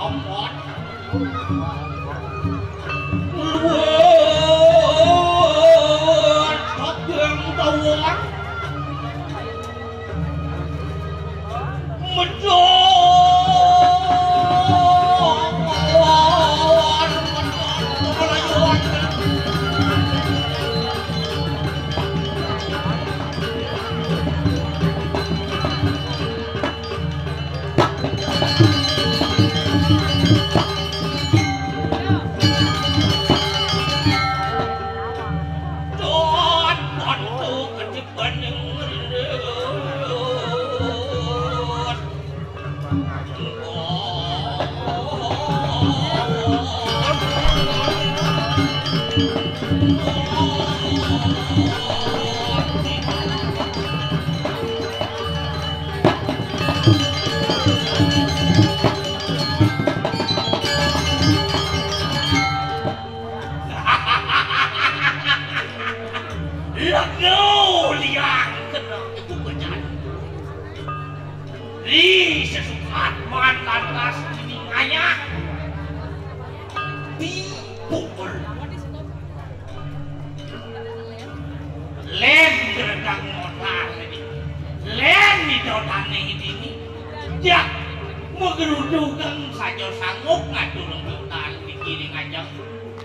omot luan thất dương tuan mình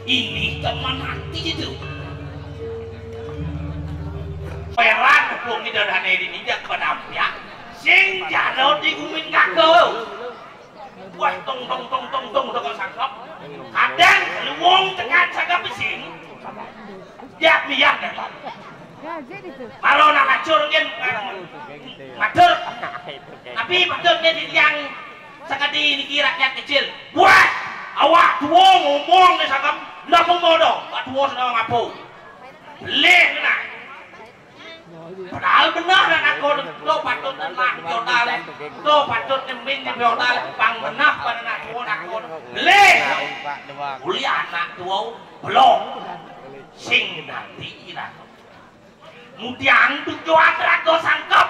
ini teman hati itu peran hukum itu dan ini jak penampiak sing jadot di kumin kakau wah tong dengan sangkap kadang luwung tengah sangkap sing jak biak dan kalau nak ngacur kan ngacur tapi maksudnya di yang sekali ini rakyat kecil buat awak tua ngomong ni sangkap ndak modo awak tua sedang ngapo leh nak padahal benar aku lo patut nak jodal lo patut nemin di jodal pang menah pada nak tua aku leh kuliah anak tua belum sing nanti ira kemudian tujuan aku sangkap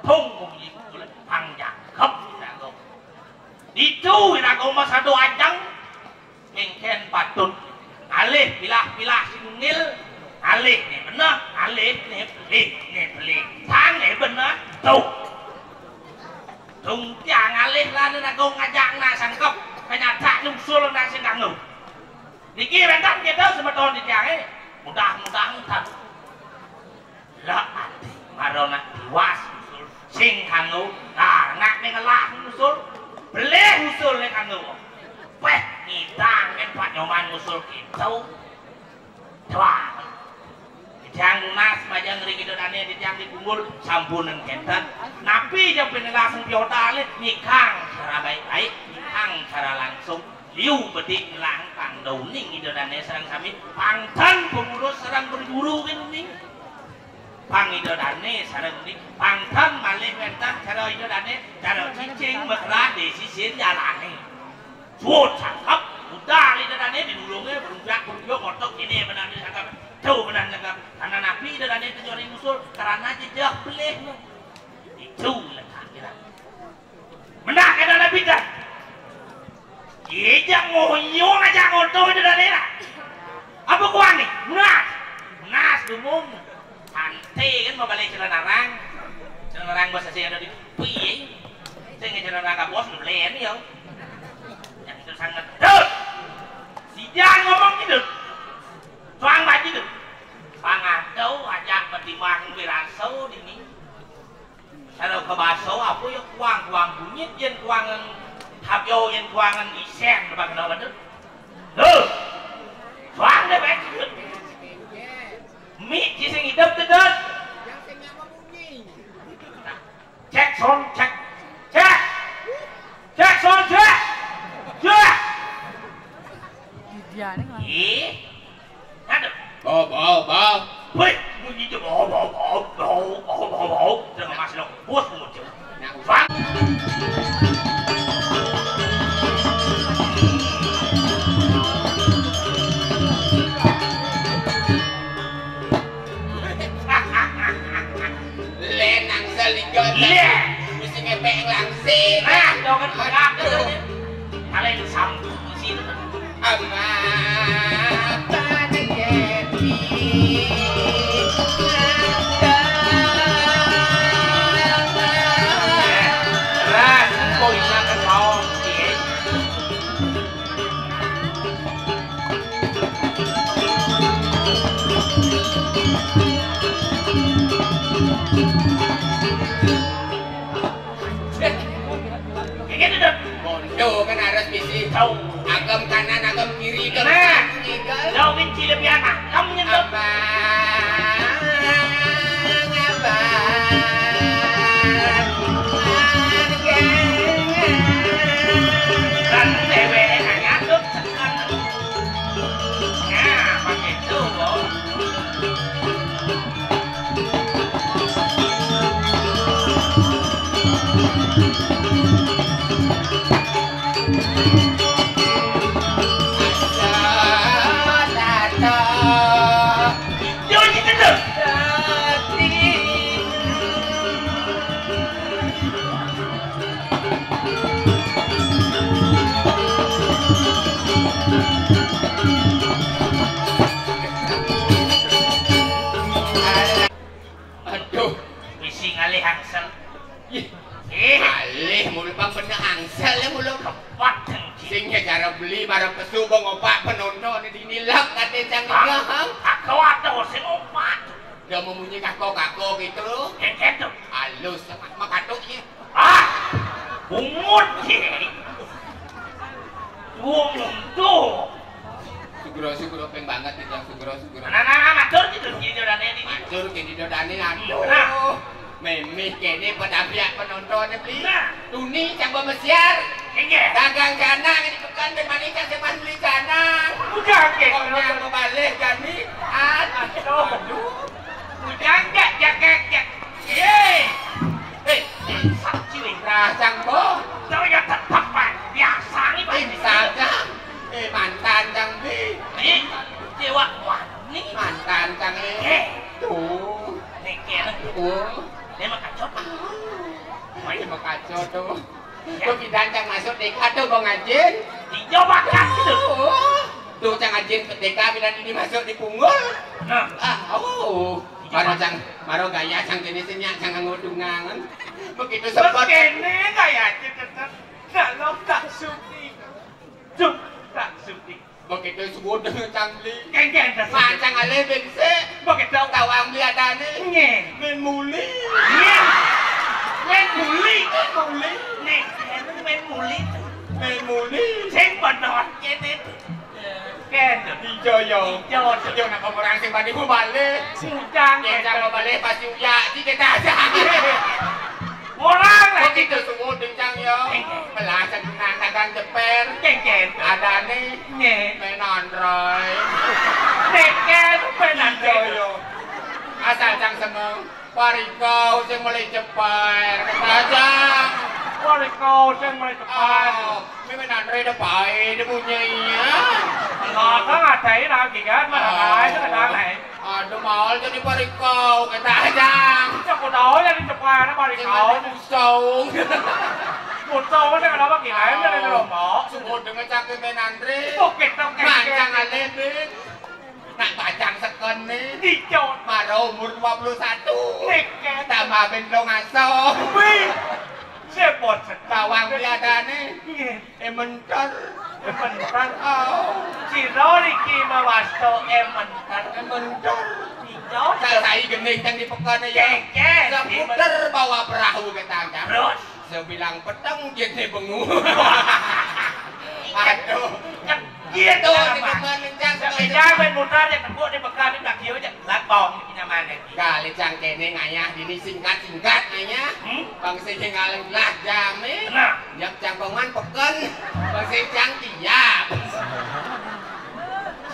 tunggu panjang kep itu aku masa doajang mungkin patut alih pilah sinungil alih ni benar alih ni pelik tang ni benar tung tiang alih lah ni aku ngajak nak sangkap kenyataan usul nak singkangu niki rentan kita sebetul di tiang mudah-mudahan tak lah hati marona diwas usul singkangu nah nak mengelak usul boleh usul ni kan tu, weh kita empat nyoman usul kita, tuan, dijang nas majang rigi donane dijang dikumpul sampunan kentan, napi jam penelasan biota le nikang cara baik-baik, nikang cara langsung, liu bedik lang pangdau ning idonane serang kami, pangtan pengurus serang berburu kan ning. Pang idodane sareng ni pangtan malih mentan cara idodane cara cicing mesra di sisir jalane suut sangkap udah idodane didulunge berunjak ngotok ini benar sangkap tuh benar sangkap karena nabi idodane tujuan usul karena jejak beleh itu lah kira menah kena nabi dah jejak ngoyong aja ngotot idodane lah apa kuan nih nas dumung santai kan mau balik celana rang bos saya ada di piye saya nggak celana rang bos nulen ya yang itu sangat si jangan ngomong gitu soang baju gitu pangadau ajak pertimbangan wirasau ini kalau ke baso apa ya kuang bunyi jen kuangan habyo jen kuangan isen apa kenapa tuh soang deh baik mi chỉ sinh hidup tới đến check son check son check gì hát được bò wait muốn gì cho bò rồi mà masih lo bos một chữ vang mesti ngepeng langsing. Nah, jangan bergerak. kalian disambung di sini kan harus bisi tahu agam kanan agam kiri kan jauh benci lebih anak kamu nyentuh dan dewe hanya tuh sekarang nah begitu loh alih mulu bang bener angsel ya mulu kepat singnya cara beli barang pesu bang opak penonton ini nilak kata canggih kakak atau sing opat udah memunyi kakak gitu yang gitu halus sangat makatuknya bungut sih bungut tuh sugro peng banget itu sugro nah matur gitu jadi dodane ini matur gini dodane aduh memih kene pada pihak penontonnya beli Tuni coba mesiar dagang jana ini bukan bermanika seman beli jana udah ke orang mau balik gani aduh udah enggak jakek sakit rasang boh tapi ya tetap biasa nih saja mantan cang bi cewa wani mantan cang tuh nekel dia mah kacau dia mah kacau tuh tuh kita cang masuk deka tuh bang Ajin dicoba kan gitu tuh cang Ajin ke deka bila ini masuk di punggul maro gaya cang kini senyak cang ngudungan begitu sempat kene gaya ceketan kalau tak suti tak suti begitu sebut dengan cangli kengken macang ale bense begitu kawang dia dane men muli nih men muli sing benar kene ken dijoyo yo nak orang sing bani ku balik sujang cang balik pasti uya di kita aja orang lagi itu sebut dengan yo belasan dagang jeper kengken ada nih menandrai kengken menandrai asal cang seneng parikau sing mulai jeper kata parikau sing mulai jeper menandrai dah baik dia punya Nggak nggak tahu lagi kan mana itu kadang nih aduh mahal jadi parikau kata aja aku tahu jadi jeper parikau musong Musuh kan kenapa gila ya dari Romo? Sebut dengan cangkir menandri. Oke. Macang alebin. Nak bacang sekon nih. Dicot. Maro umur 21. Neket. Tambah bendong aso. Wih. Sebut. Bawang biada nih. Ementar. Si Roriki mawasto ementar. Dicot. Selesai gening yang di pekan ya. Seputar bawa perahu ke tangga. Terus. Sebilang petang jadi bengu. Aduh. Gitu teman lencang jaman mutar yang tembok di bekal di belakang dia lat bong di nyaman kali cang kene ngayah dini singkat ngayah bang sing ngaleng lah jame nyak cang pengan peken bang sing cang tiap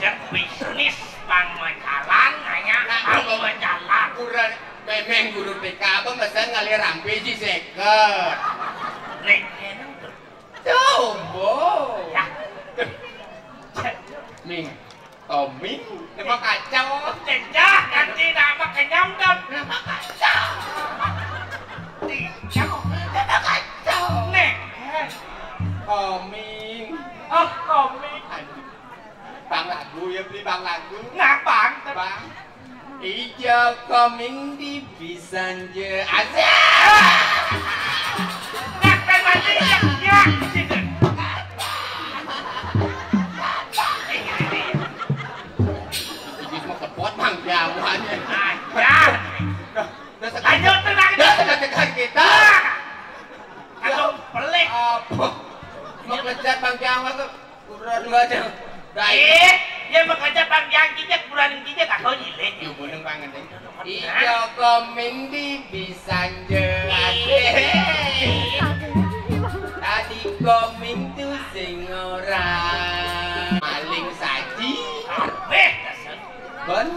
siap bisnis bang majalan ngayah bang majalan kurang memang guru TK bang mesen ngali rampe si seket nek coba ya Ming, Toming, nama kacau. Cecah, ganti nama kenyamdan. Nama kacau. Dicau, nama kacau. Nek, Toming. Oh, komik. Bang lagu ya beli bang lagu. Ngapang? Bang. Ijo koming di Bisanje aja. Ngapain mati ya? Ya, situ. Ibis mau kepot bang jawabannya. Ya. Ayo tenang. Tekan kita. Aduh, pelik. Apa? Mau kejar bang Jawa ke kurang gak ada. Baik, dia bekerja bang yang kita kurang kita tak kau jilik. Ibu bener banget deh. Ijo koming di Bisanje aja. Tadi koming tuh sing ora maling saji. Kabeh dasar. Bon?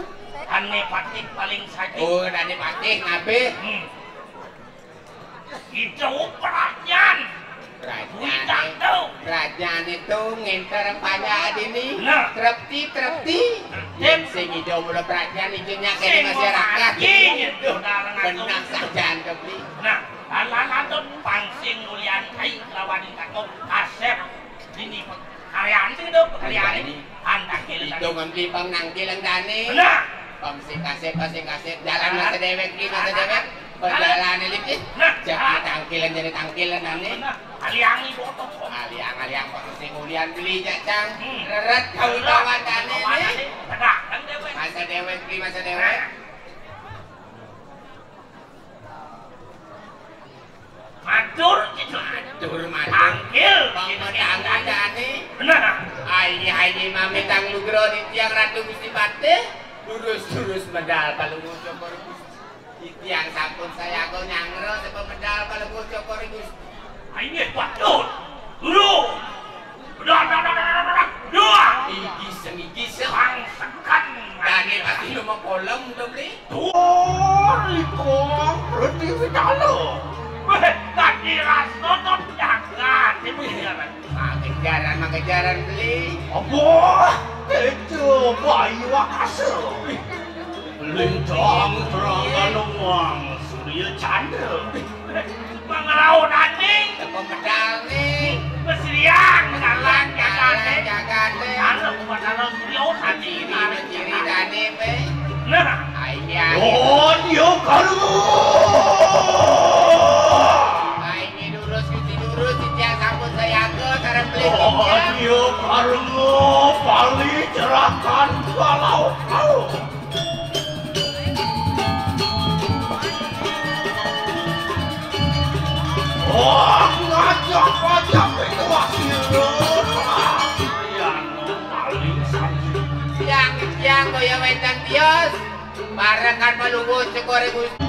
Ane patik paling saja. Oh, ane patik ngabe. Itu perhatian. Kerajaan itu nginter pajak ini. Nah. Trepti. Yang sing hidup mula kerajaan ijunya ke masyarakat. Benang sajaan kebeli. Nah, alat-alat pangsing mulian kai lawan takut asep ini karyaan sih itu pekerjaan ini anda kilang itu ngambil bang nangkilang dani nah pamsing kasep jalan masa dewek perjalanan lipit jadi tangkilan dani aliang ibu tuh aliang pangsing mulian beli jacang reret kau lawan dani ini masa dewek matur tangkil pemedangan dani benar Aini mami tang lugro di tiang ratu Gusti Pate lurus medal palungu cokor Gusti di tiang sampun saya aku nyangro sepe medal palungu cokor Gusti Aini waduh dulu dua igis bangsakan dani pasti lu mau kolom udah beli ikong berarti vitalo tadi rasotot jangan demikian kejaran beli apa itu bayi wakasa lintang terang uang surya chandra mengerau naning pemedal nih mesriang jalan jagan ada pemadana surya tadi ciri dani be nah Aini dia kalau lurus di tiang sampun saya ke sarang beli dia karena paling cerahkan kalau wah ngajak itu hasil yang paling sakit yang goyang wetan tios bareng kan melunggu cekore Gusti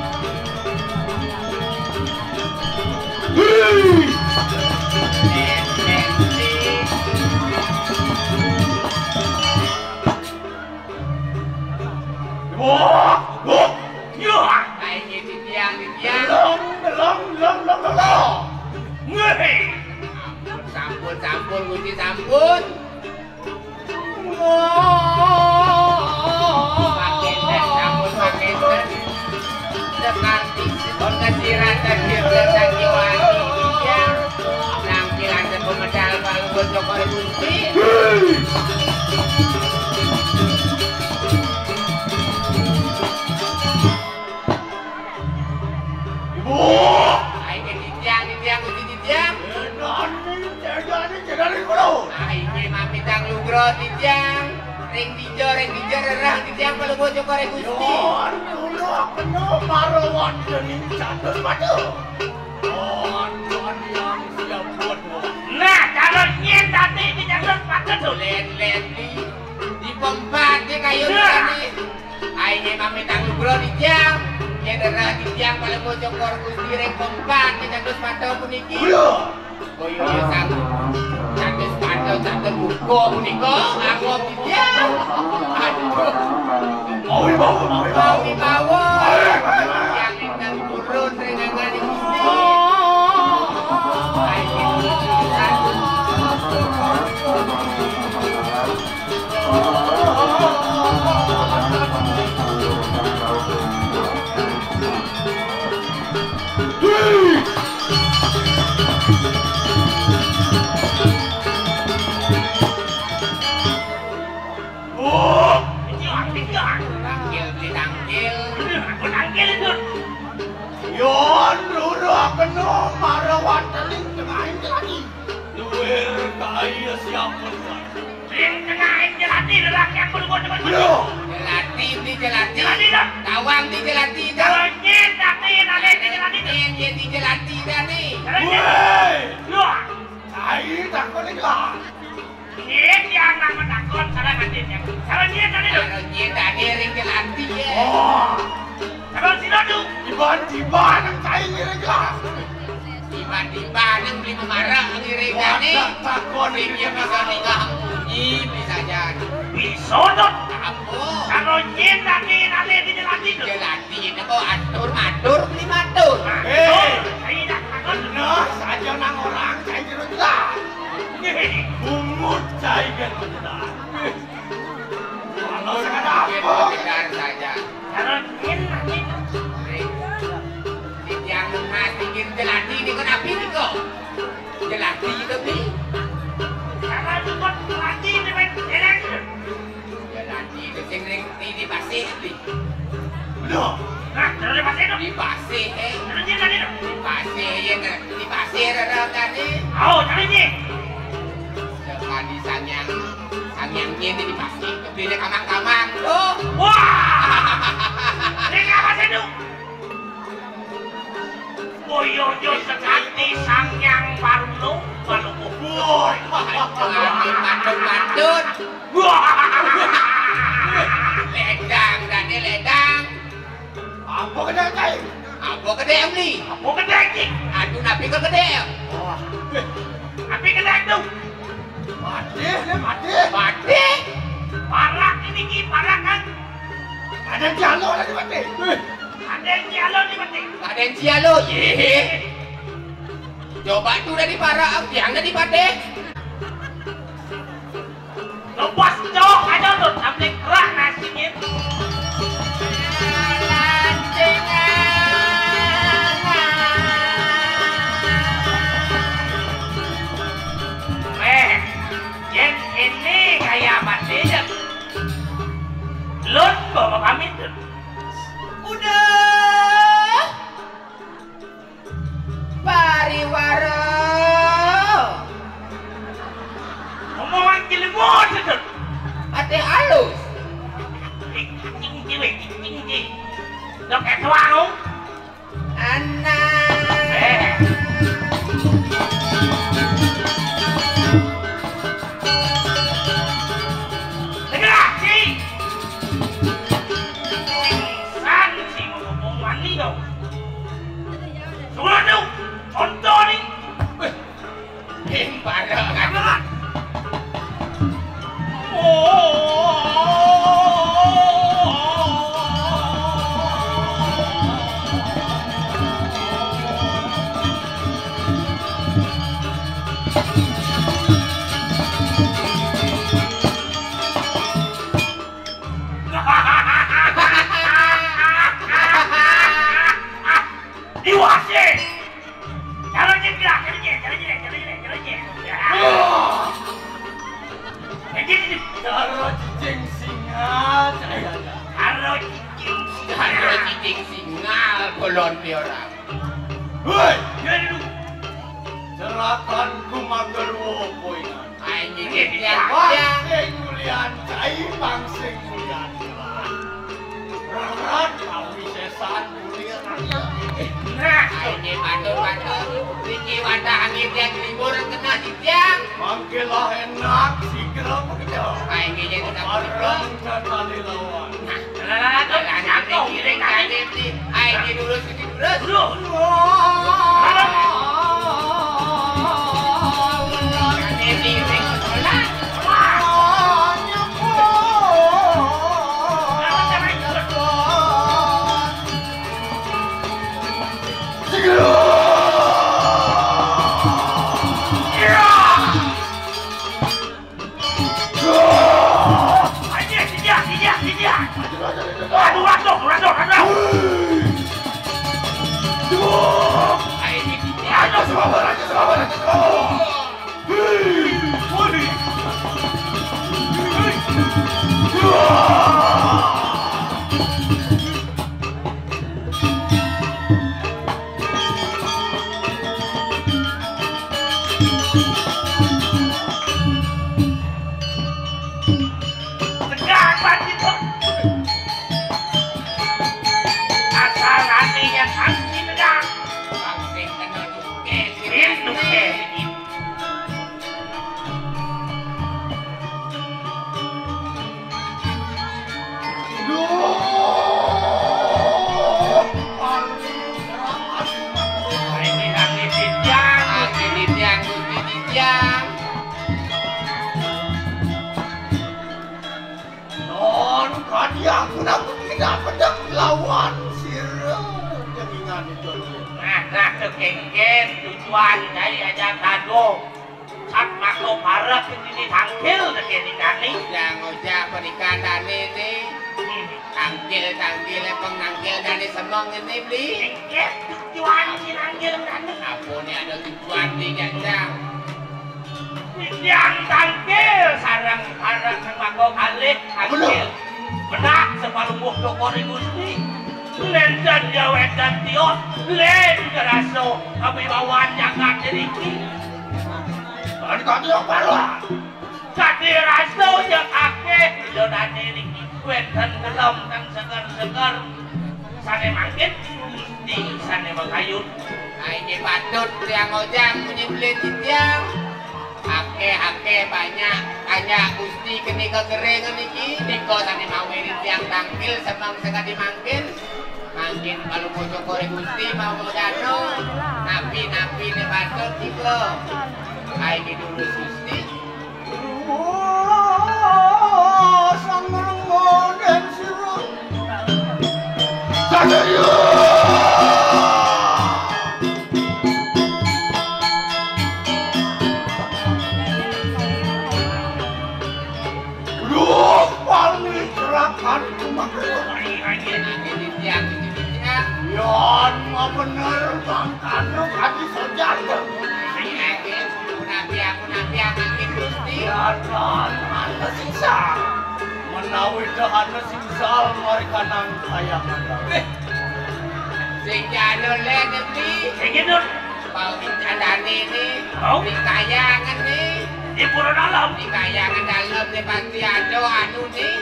Sampun Gusti sampun. Pakai sekarti on kasiran dan dirlesan jiwani dia nangkilan sepemedal palunggu cokor Gusti. Tijang ring dijo rerah tijang palunggu cokor Gusti penuh marawan dening catur padu nah calon nyen tadi di catur padu len di pompat di kayu tadi aini mami tanggung bro tijang yen rerah tijang palunggu cokor Gusti ring pompat di catur padu puniki koyo sang catur padu catur buko puniko aku tijang aduh mau bawa yang kita turun dengan di Gusti gua cepat. Jelati di jelati. Tawang di jelati dah. Kalau nyen nanti nanti di jelati. Nyen di jelati dah ni. Woi, Lu. saya takut lah. Nyen yang nama takut salah nanti yang. Kalau nyen nanti tu. Kalau nyen dah ni ring jelati ya. Oh, Kalau sino tu. tiba-tiba nak saya ni lah. Tiba-tiba nang beli memarah ang ring dah ni. Takut Ring yang bisa nikah bunyi bisa jadi. Bisodot. Apa? Kalau nyen nanti di jelati tu. Jelati ni kau atur matur beli matur. Saya dah takut. Nah, saja nang orang saya ni lah. Bungut saya kan tidak. Kalau sekarang apa? Benar saja. Kalau nyen nanti. Yang matikin jelati ni kenapa ni kau? Jelati tapi Kalau tu kau jelati ni jelati. jelati tu sing ring di pasir ni. Benar. Nah, terus di pasir tu. Di pasir Terus nyen nanti tu. di pasir yang di pasir ada tadi. Oh, terus nyen. Sekali sangyang ni di pasir beli kamang-kamang tu. Wah! Ini apa sih tu? Boyojo sekali sangyang baru lu, baru kubur. Bandut. Ledang dan ni ledang. Apa kena saya? Apa kedai beli? Apa kedai ni? Aduh nabi ke kedai? Wah, Apa kedai tu? mati ni mati. Mati. Parak ini ki parak kan? Ada jalur lagi mati. Ada yang jalan ni mati. Ada yang sialo. Ye. Coba tu dah di para, yang dah di pade. Lepas jauh aja tu, sampai kerak nasi ni. Yang ini kayak mati je. Lun bawa kami tu. Udah. Pariwara. Omongan cilemut tu. Ate halus. Cing. Dok kayak tuang. Anak. Dengar si. San si omongan ni kau. Suruh tu. Contoh ni. Pada kan. Diwasi. Jalan je gerak, jalan je. Jadi Cara cicing singa saya ada. harus Ada cicing singal kolon dia orang. Hei, jadi dulu. serahkan ku magerwo poingan. Anjing dia. Pangsing mulian cai pangsing mulian lah. Berat kami sesan mulian. Nah, Anjing batur. Tinggi wadah angin dia libur kena tiang. Mangkilah enak segera bekerja. Anjing dia tidak Marang dan tali lawan. Anjing dulu. dulu. Aduh, randok. Tegak tidak pedang lawan sirah yang ingat itu. Nah, kekengken tujuan dari aja kado. Sat mako parek ini tangkil dekeni kani. Yang ojak pernikahan dani ini. Tangkil penganggil dani semong ini beli. Kengken tujuan si tangkil kani. Apa nih ada tujuan di jajang? Yang tangkil sarang parek mako kalik tangkil. Benak sepalungguh dokori gusti. Len dan jawet dan tiot. Len keraso kami bawa jagat diriki. Tadi kami yang parah. Kati raso yang akeh jodan diriki. Wenten gelom dan seger-seger. Sane mangkit. Di sane makayun. Ini patut yang ojang punya beli tiang. Ake banyak gusti kini kekeringan iki niko tani mawiri tiang tangkil semang sekali mangkin kalau mau cokore gusti mau dano napi ne patut iko ini dulu gusti Sang ngoden sirah Satrio gerakan kumakuan ini tiang yon mau bener bangkano kaki sejata nabi aku angin gusti dan anda siksa menawi anda singsal mereka nang kayangan sing jano len ini Ingin mau dicandani ini di kayangan nih di pura dalam. di kayangan dalam nih pasti ada anu nih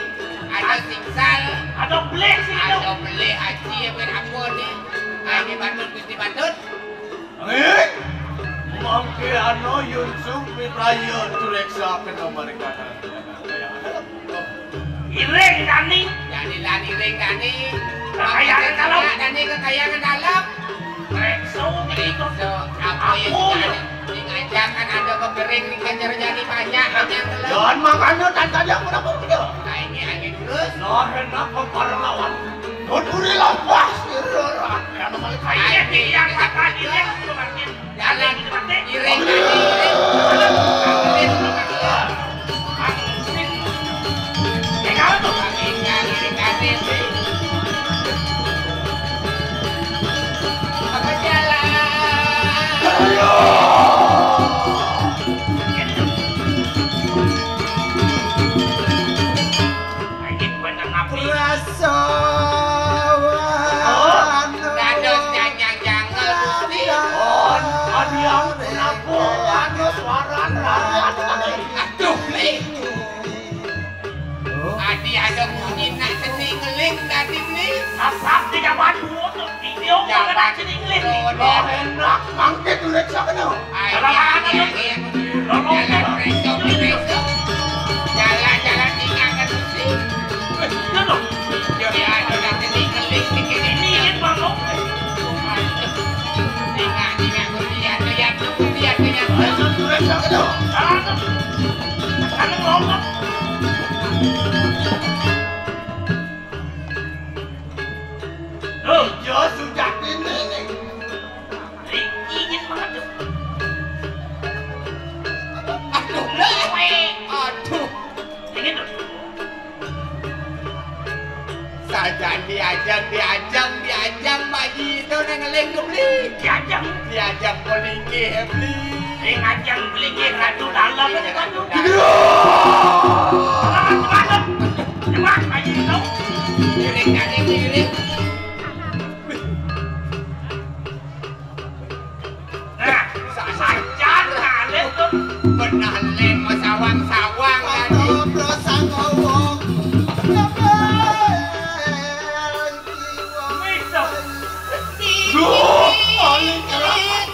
ada singsal Ada blek sih itu. ada beli haji yang berapa nih ini batut gusti batut mangke ano yunsung mitrayo tureksa kena mereka Ireng kani. jadi lari ring dani Kekayangan dalam. dani kekayangan dalam Rekso gitu. so apa yang diajarkan ada kekering di kejar jadi banyak yang jangan makanya dan kajang berapa dia ini lurus nah enak keparlawan Nuri lapas sirah yang nomor kaya Ini yang kata ireng itu makin. jalan Itu mati. iring Angsin. Kalau tuh. apa jalan Ini benar ngapi. rasawan dados jangan gusti adiang kenapa anu suaran rakyat aduh li adi ada bunyi nak seni ngeling tadi nih Asap di jaman dua tuh. Video mengenai sini ngelik. lah enak mangke tureksa kena jalan tinggalkan gusti Itu tuh. jadi ada nak seni ngeling Ini ingin bangun. tinggal gusti ada yang tureksa kena Jalan tuh. Karena ngomong. Tuh. jo sudah ini Ingin banget tuh. aduh lewe aduh Ingin tuh. saja diajang bayi itu nang ngeling beli Diajak. polinggi beli Ngajang beli ratu dalam itu kan tuh. Cepat aja itu. Iring. Nah, sajan kalian tuh. Benar leng sawang tadi. Bisa. paling keras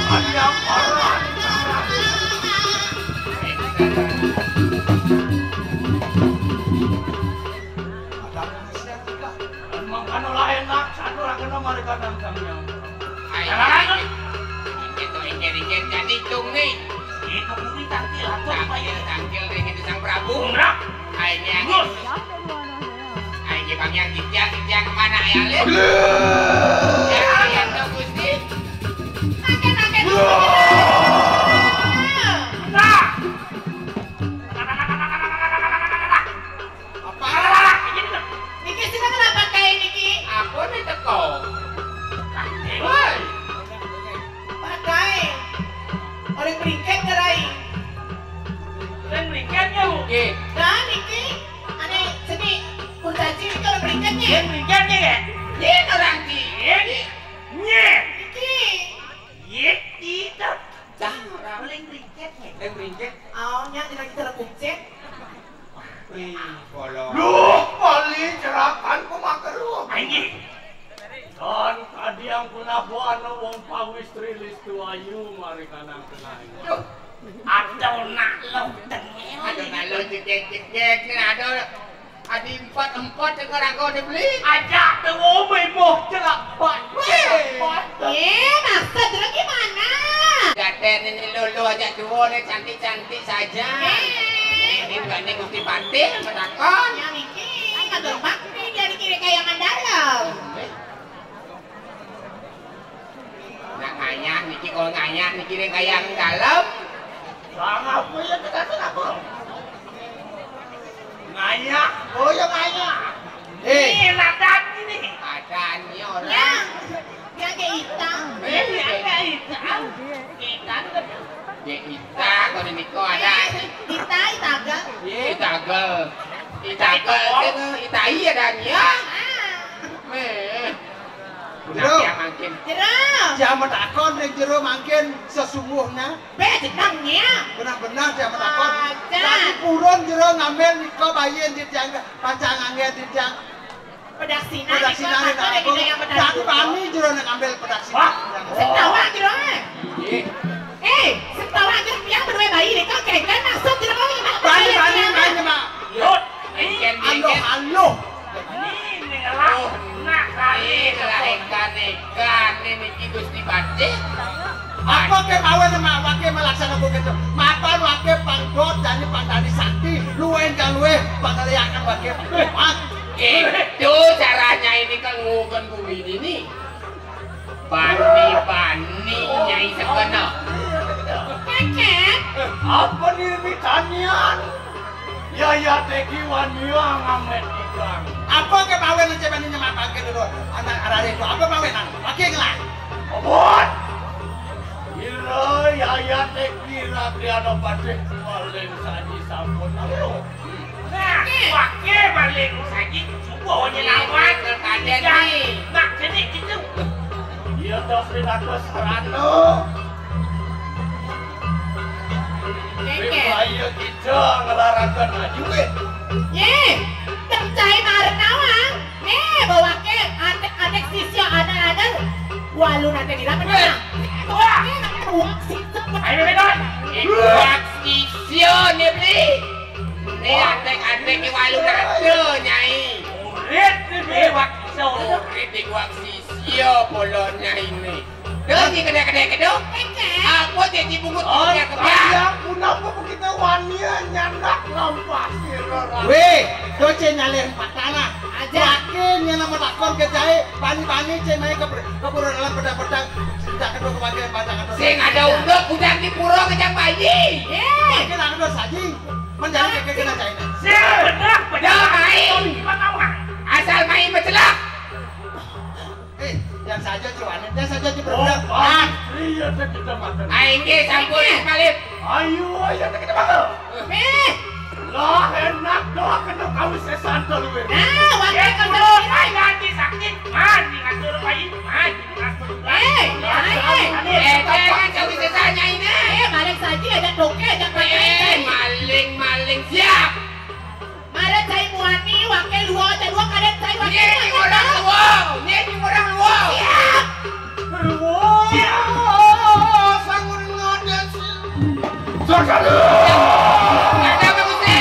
adiang parah emang kanu lain nak satu orang kena mereka tangkangnya Ingin jadi tung nih. Itu bumi tangkil atau apa ya? Tangkil ringin sang Prabu. Enggak. Akhirnya Gus. Jangan ya le. Ya to Gusti. Makan. Nah. Apa? Niki sih kenapa kayak Niki? Aku nih teko. Woi. Pakai. Orang beringket gerai. Dan berikannya bu. Nggih. Dan Niki, ane sini kurcaci Niki orang beringketnya. Dan berikannya ya. Yen orang di. Nye. Niki. Ye tidak. Dah orang Paling berikatnya. yang beringkit. Awalnya tidak kita kucek. Wih, bolong. Duh, paling cerakanku makan lu. Anjing. Dan tadi yang pernah buat wong pawis rilis tu ayu mari kanang kenang. Ada nak lo tengel. Aduh, nalo cek ni ada empat dengar aku dibeli. Ajak tu umi boh celak bat. Maksud lu gimana? Gaten ini lulu aja dua ni cantik-cantik saja. Ini dibanding Gusti Panti menakon. Ya Niki, nggak gerbak nih dia dikira kayak mandalam. Nak nganyah, Niki kalau nganyah, Niki yang kayak dalam. Sangat punya kita kenapa? Ngayak, oh ya ngayak. Ini nak tadi ni. Ada ni orang. Ya, dia kayak hitam. Ini ada hitam. Hitam tu. Dek Ita, kalau ni kau ada. Itaga. Itagel. Itai ada ni ya. Nak yang makin. Jerah. Jamat akon yang jero mangkin sesungguhnya Bedangnya. benar-benar jamat akon. Ada. Lagi purun jero ngambil niko bayi di tiang pancang angin di tiang Pedaksina. pedaksina Niko, di ada aku. gitu yang Dan pedaksina. kami jero ngambil pedaksina. Wah. Setawa jerah. Ye. Setawa jerah yang berdua bayi ini kau kayak kan maksud jerah kau gimana? Bani mak. Yot. Engken Halo engken. halo. Ini ngelak. Nak kali. Ikan ini Niki Gusti Panti. Apa ke mawen mak wake melaksanakan gitu. Mapan wake pangdot jadi pandani sakti. Luwen kan luwe pangaliakan wake mak. Itu caranya ini kan ngukan bumi ini. Bani nyai sekena. Kakek. Apa ni mitanian? Ya teki waniwa ngamet ikan. Apa ke mawen yang cepat ini mak pakai dulu. Anak arah itu apa mawen? Wake ngelah. Obot. Ira ya teki rapi ada patek paling saji sampun alu. Nah, pakai balik saji. Cuba je lawan. Terkaden ni. Nak jadi gitu. Ia dah seratus serano. Ribaya kita ngelarakan ajuin. Percaya marah nawang. Bawa ke anek sisyo ada. Walu nanti di dalam mana? Wah. Uang sih. Ayo bedon. Buat sisyo ni beli. Ni adek-adek ni walu nado nyai. Murid ni bewak so. Kritik buat sisyo polonya ini. Dah ni kedai-kedai kedok. Apa jadi bungut Oh, punya kebiak? ayah kenapa kita wania nyandak nampak sirara. Weh, doce nyaleh patana. Aja. Wake nyala matakon ke jahe, pani-pani cemai kepura dalam pedang-pedang. Tidak kedua kebagai padangan. Sing ada undok udang di puro kejam bayi. Wake nak kedua saji. Menjadi kekena China. Benar, Dah main. Pengawang. Asal main bercelak. Yang saja cuanin, yang saja Oh, diperbudak. iya kita makan. Aing ge sampun malip. Ayo, ayo kita makan. Lah enak doa kena kau sesantal we. Ya kulo ay ganti sakit. Mandi ngatur bayi. Mandi ngatur bayi. Jangan kau bisa tanya ini. Balik saja ada doke ada Maling siap. Ada cai muani wakil dua ada dua kadet cai wakil. Ini orang luar. Ini orang luar. Wah, sangun ngodes. Sakalo. Ada apa Gusti?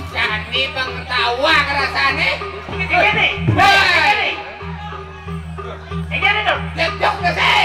Jadi pengetawa kerasane. Ini. Ini dong. Ledok ke saya.